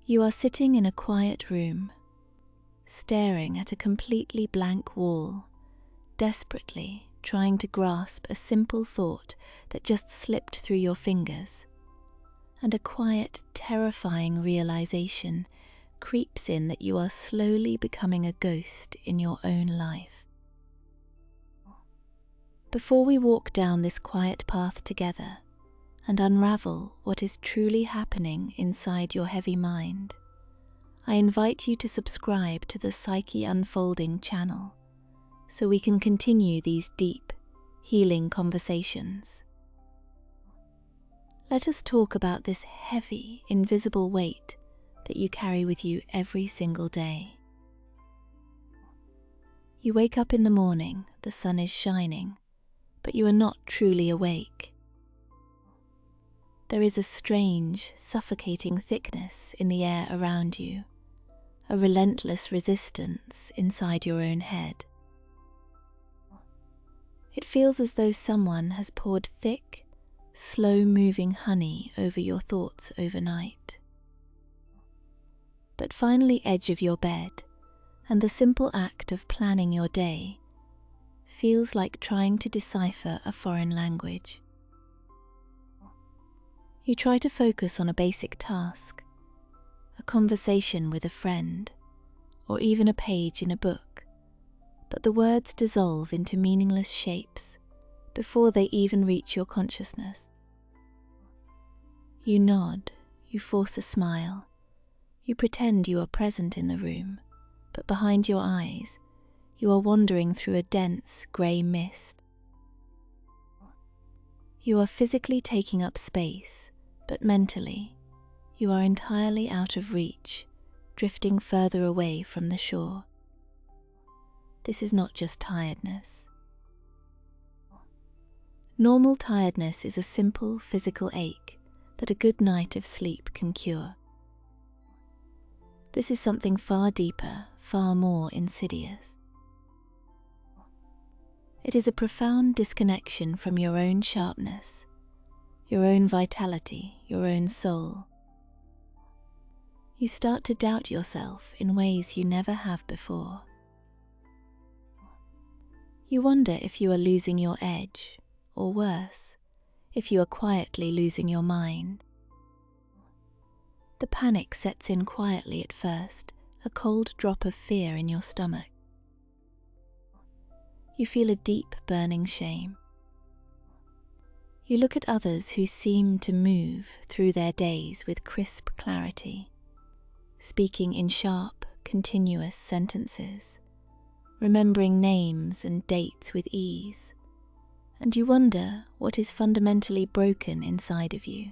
You are sitting in a quiet room, staring at a completely blank wall, desperately trying to grasp a simple thought that just slipped through your fingers, and a quiet, terrifying realization creeps in that you are slowly becoming a ghost in your own life. Before we walk down this quiet path together and unravel what is truly happening inside your heavy mind, I invite you to subscribe to the Psyche Unfolding channel so we can continue these deep, healing conversations. Let us talk about this heavy, invisible weight that you carry with you every single day. You wake up in the morning, the sun is shining, but you are not truly awake. There is a strange, suffocating thickness in the air around you, a relentless resistance inside your own head. It feels as though someone has poured thick, slow-moving honey over your thoughts overnight. But finally edge of your bed, and the simple act of planning your day feels like trying to decipher a foreign language. You try to focus on a basic task, a conversation with a friend, or even a page in a book, but the words dissolve into meaningless shapes before they even reach your consciousness. You nod, you force a smile, you pretend you are present in the room, but behind your eyes, you are wandering through a dense grey mist. You are physically taking up space, but mentally, you are entirely out of reach, drifting further away from the shore. This is not just tiredness. Normal tiredness is a simple physical ache that a good night of sleep can cure. This is something far deeper, far more insidious. It is a profound disconnection from your own sharpness, your own vitality, your own soul. You start to doubt yourself in ways you never have before. You wonder if you are losing your edge, or worse, if you are quietly losing your mind. The panic sets in quietly at first, a cold drop of fear in your stomach. You feel a deep burning shame. You look at others who seem to move through their days with crisp clarity, speaking in sharp, continuous sentences, remembering names and dates with ease, and you wonder what is fundamentally broken inside of you.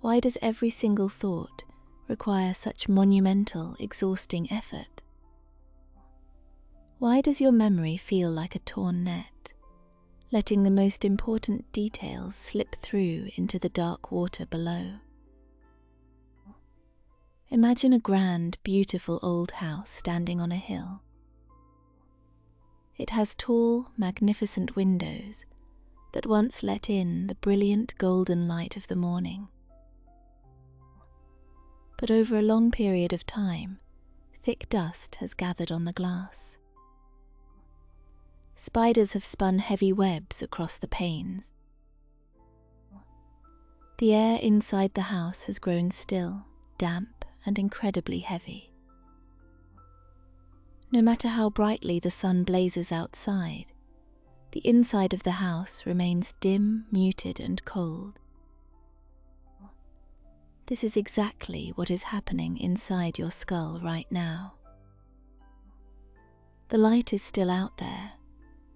Why does every single thought require such monumental, exhausting effort? Why does your memory feel like a torn net, letting the most important details slip through into the dark water below? Imagine a grand, beautiful old house standing on a hill. It has tall, magnificent windows that once let in the brilliant golden light of the morning. But over a long period of time, thick dust has gathered on the glass. Spiders have spun heavy webs across the panes. The air inside the house has grown still, damp, and incredibly heavy. No matter how brightly the sun blazes outside, the inside of the house remains dim, muted, and cold. This is exactly what is happening inside your skull right now. The light is still out there.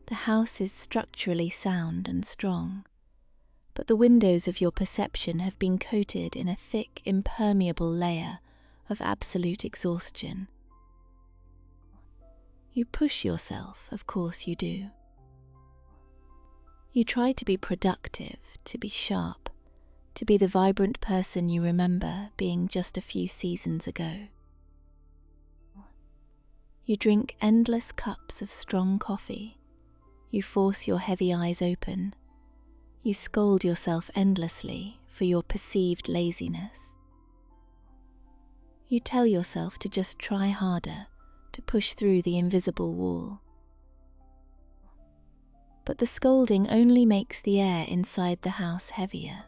The house is structurally sound and strong, but the windows of your perception have been coated in a thick, impermeable layer of absolute exhaustion. You push yourself, of course you do. You try to be productive, to be sharp, to be the vibrant person you remember being just a few seasons ago. You drink endless cups of strong coffee. You force your heavy eyes open. You scold yourself endlessly for your perceived laziness. You tell yourself to just try harder, to push through the invisible wall. But the scolding only makes the air inside the house heavier.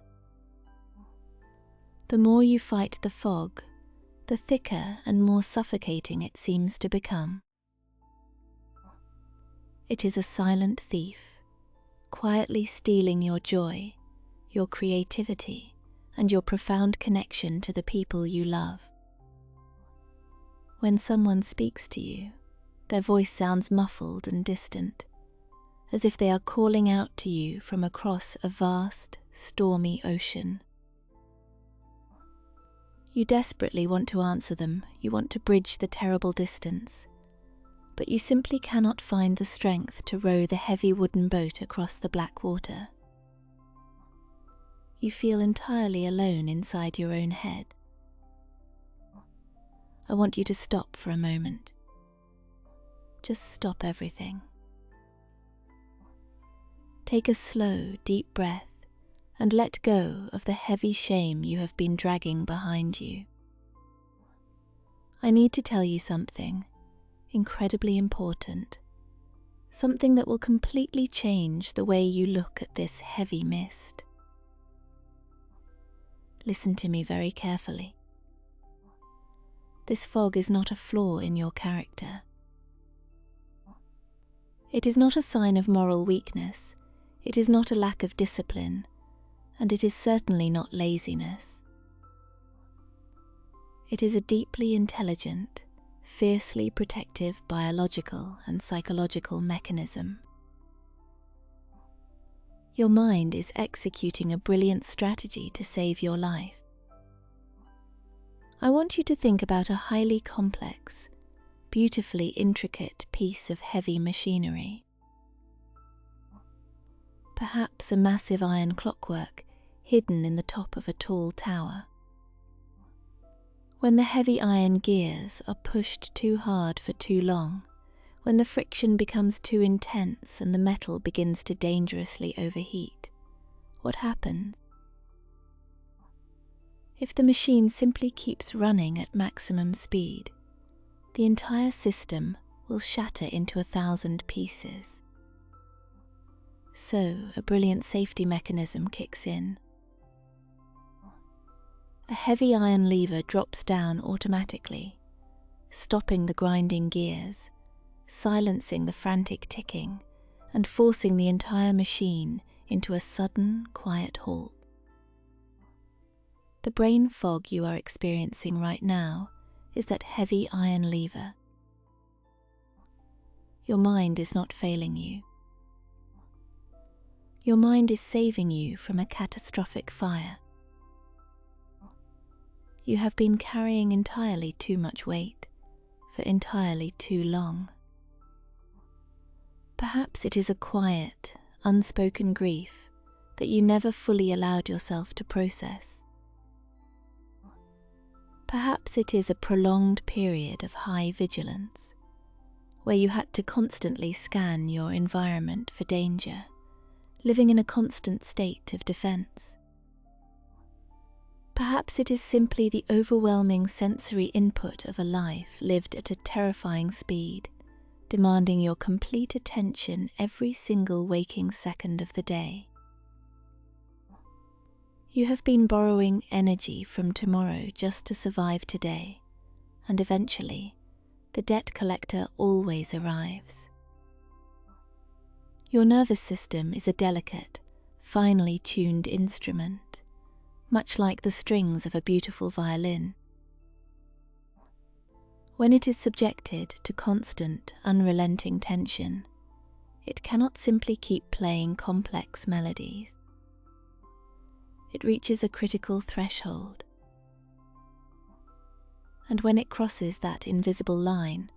The more you fight the fog, the thicker and more suffocating it seems to become. It is a silent thief, quietly stealing your joy, your creativity, and your profound connection to the people you love. When someone speaks to you, their voice sounds muffled and distant, as if they are calling out to you from across a vast, stormy ocean. You desperately want to answer them, you want to bridge the terrible distance, but you simply cannot find the strength to row the heavy wooden boat across the black water. You feel entirely alone inside your own head. I want you to stop for a moment. Just stop everything. Take a slow, deep breath and let go of the heavy shame you have been dragging behind you. I need to tell you something incredibly important, something that will completely change the way you look at this heavy mist. Listen to me very carefully. This fog is not a flaw in your character. It is not a sign of moral weakness, it is not a lack of discipline, and it is certainly not laziness. It is a deeply intelligent, fiercely protective biological and psychological mechanism. Your mind is executing a brilliant strategy to save your life. I want you to think about a highly complex, beautifully intricate piece of heavy machinery. Perhaps a massive iron clockwork hidden in the top of a tall tower. When the heavy iron gears are pushed too hard for too long, when the friction becomes too intense and the metal begins to dangerously overheat, what happens? If the machine simply keeps running at maximum speed, the entire system will shatter into 1,000 pieces. So a brilliant safety mechanism kicks in. A heavy iron lever drops down automatically, stopping the grinding gears, silencing the frantic ticking, and forcing the entire machine into a sudden, quiet halt. The brain fog you are experiencing right now is that heavy iron lever. Your mind is not failing you. Your mind is saving you from a catastrophic fire. You have been carrying entirely too much weight for entirely too long. Perhaps it is a quiet, unspoken grief that you never fully allowed yourself to process. Perhaps it is a prolonged period of high vigilance, where you had to constantly scan your environment for danger, living in a constant state of defense. Perhaps it is simply the overwhelming sensory input of a life lived at a terrifying speed, demanding your complete attention every single waking second of the day. You have been borrowing energy from tomorrow just to survive today, and eventually, the debt collector always arrives. Your nervous system is a delicate, finely tuned instrument, much like the strings of a beautiful violin. When it is subjected to constant, unrelenting tension, it cannot simply keep playing complex melodies. It reaches a critical threshold, and when it crosses that invisible line,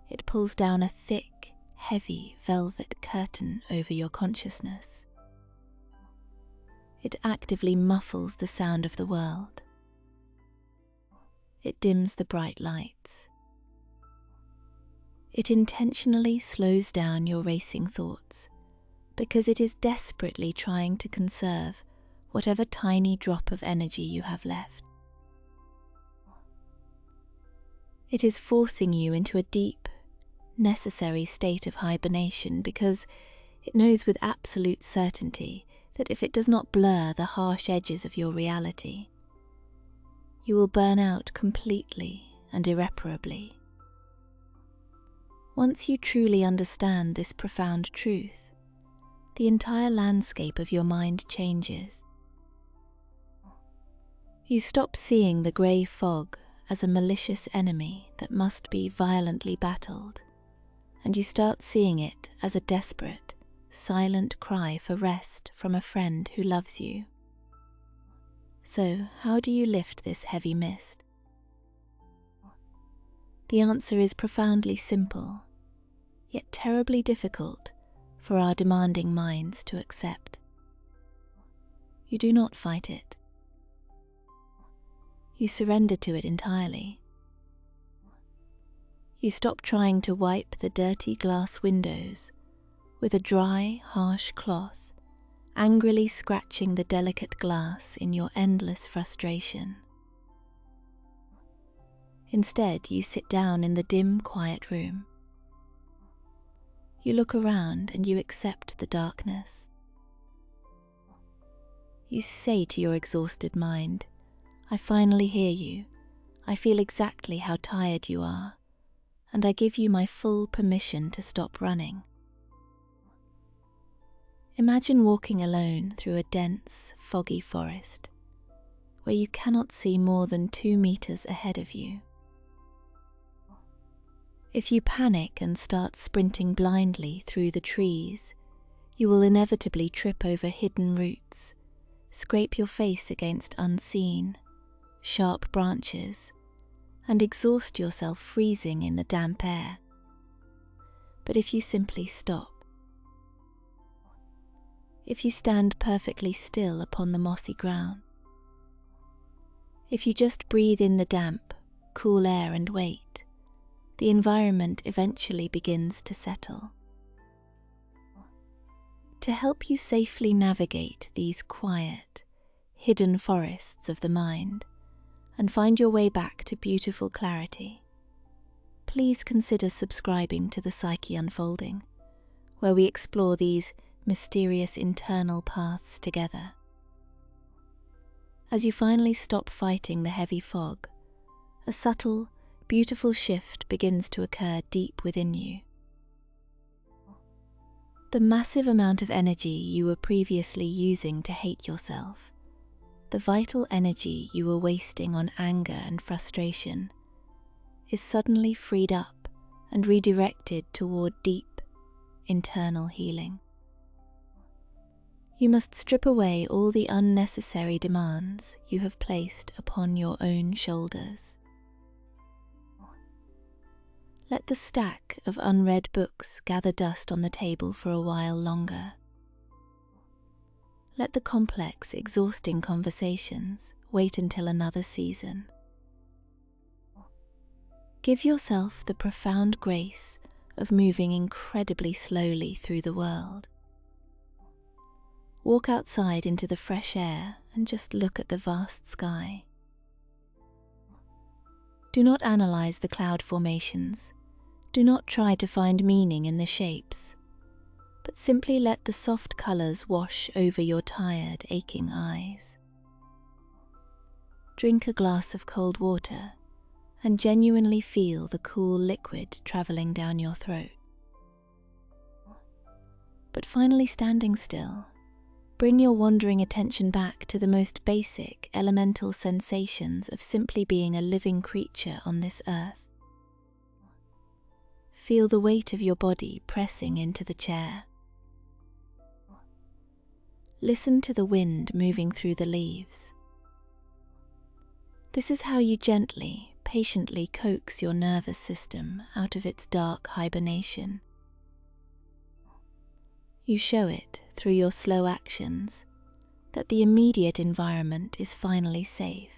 it pulls down a thick, heavy velvet curtain over your consciousness. It actively muffles the sound of the world. It dims the bright lights. It intentionally slows down your racing thoughts because it is desperately trying to conserve whatever tiny drop of energy you have left. It is forcing you into a deep, necessary state of hibernation because it knows with absolute certainty that if it does not blur the harsh edges of your reality, you will burn out completely and irreparably. Once you truly understand this profound truth, the entire landscape of your mind changes. You stop seeing the grey fog as a malicious enemy that must be violently battled, and you start seeing it as a desperate, silent cry for rest from a friend who loves you. So, how do you lift this heavy mist? The answer is profoundly simple, yet terribly difficult for our demanding minds to accept. You do not fight it. You surrender to it entirely. You stop trying to wipe the dirty glass windows with a dry, harsh cloth, angrily scratching the delicate glass in your endless frustration. Instead, you sit down in the dim, quiet room. You look around and you accept the darkness. You say to your exhausted mind, "I finally hear you. I feel exactly how tired you are, and I give you my full permission to stop running." Imagine walking alone through a dense, foggy forest, where you cannot see more than 2 meters ahead of you. If you panic and start sprinting blindly through the trees, you will inevitably trip over hidden roots, scrape your face against unseen, sharp branches, and exhaust yourself freezing in the damp air. But if you simply stop, if you stand perfectly still upon the mossy ground, if you just breathe in the damp, cool air and wait, the environment eventually begins to settle. To help you safely navigate these quiet, hidden forests of the mind and find your way back to beautiful clarity, please consider subscribing to the Psyche Unfolding, where we explore these mysterious internal paths together. As you finally stop fighting the heavy fog, a subtle, beautiful shift begins to occur deep within you. The massive amount of energy you were previously using to hate yourself, the vital energy you were wasting on anger and frustration, is suddenly freed up and redirected toward deep, internal healing. You must strip away all the unnecessary demands you have placed upon your own shoulders. Let the stack of unread books gather dust on the table for a while longer. Let the complex, exhausting conversations wait until another season. Give yourself the profound grace of moving incredibly slowly through the world. Walk outside into the fresh air and just look at the vast sky. Do not analyze the cloud formations. Do not try to find meaning in the shapes, but simply let the soft colors wash over your tired, aching eyes. Drink a glass of cold water and genuinely feel the cool liquid traveling down your throat. But finally standing still, bring your wandering attention back to the most basic, elemental sensations of simply being a living creature on this earth. Feel the weight of your body pressing into the chair. Listen to the wind moving through the leaves. This is how you gently, patiently coax your nervous system out of its dark hibernation. You show it through your slow actions that the immediate environment is finally safe.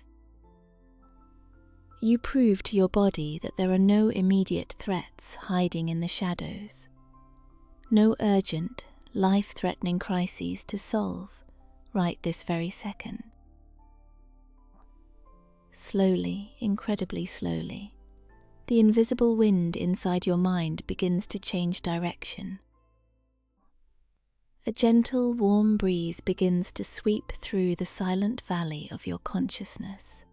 You prove to your body that there are no immediate threats hiding in the shadows, no urgent, life-threatening crises to solve right this very second. Slowly, incredibly slowly, the invisible wind inside your mind begins to change direction. A gentle, warm breeze begins to sweep through the silent valley of your consciousness.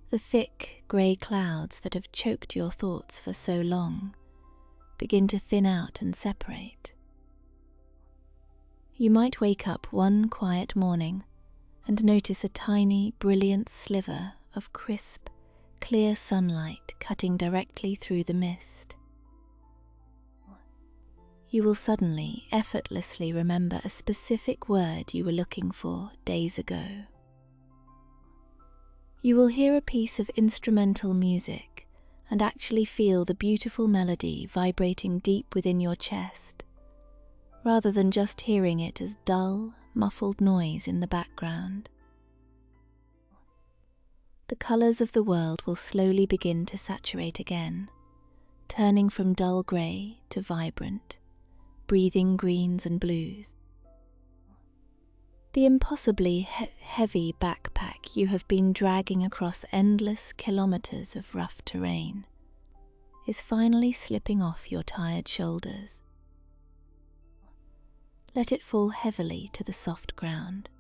The thick, grey clouds that have choked your thoughts for so long begin to thin out and separate. You might wake up one quiet morning and notice a tiny, brilliant sliver of crisp, clear sunlight cutting directly through the mist. You will suddenly, effortlessly remember a specific word you were looking for days ago. You will hear a piece of instrumental music and actually feel the beautiful melody vibrating deep within your chest, rather than just hearing it as dull, muffled noise in the background. The colours of the world will slowly begin to saturate again, turning from dull grey to vibrant, breathing greens and blues. The impossibly heavy backpack you have been dragging across endless kilometres of rough terrain is finally slipping off your tired shoulders. Let it fall heavily to the soft ground.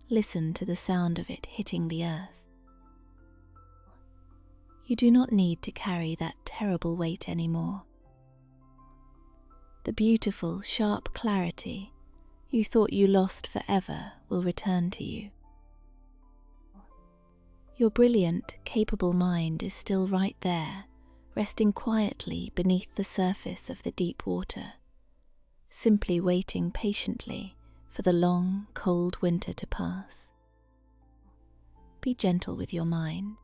Listen to the sound of it hitting the earth. You do not need to carry that terrible weight anymore. The beautiful, sharp clarity you thought you lost forever will return to you. Your brilliant, capable mind is still right there, resting quietly beneath the surface of the deep water, simply waiting patiently for the long, cold winter to pass. Be gentle with your mind.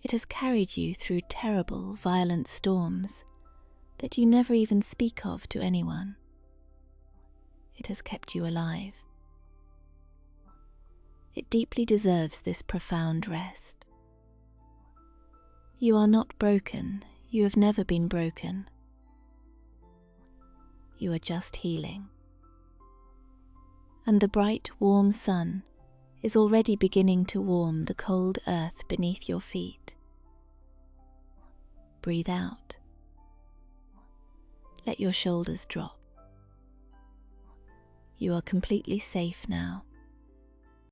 It has carried you through terrible, violent storms that you never even speak of to anyone. It has kept you alive. It deeply deserves this profound rest. You are not broken. You have never been broken. You are just healing. And the bright, warm sun is already beginning to warm the cold earth beneath your feet. Breathe out. Let your shoulders drop. You are completely safe now.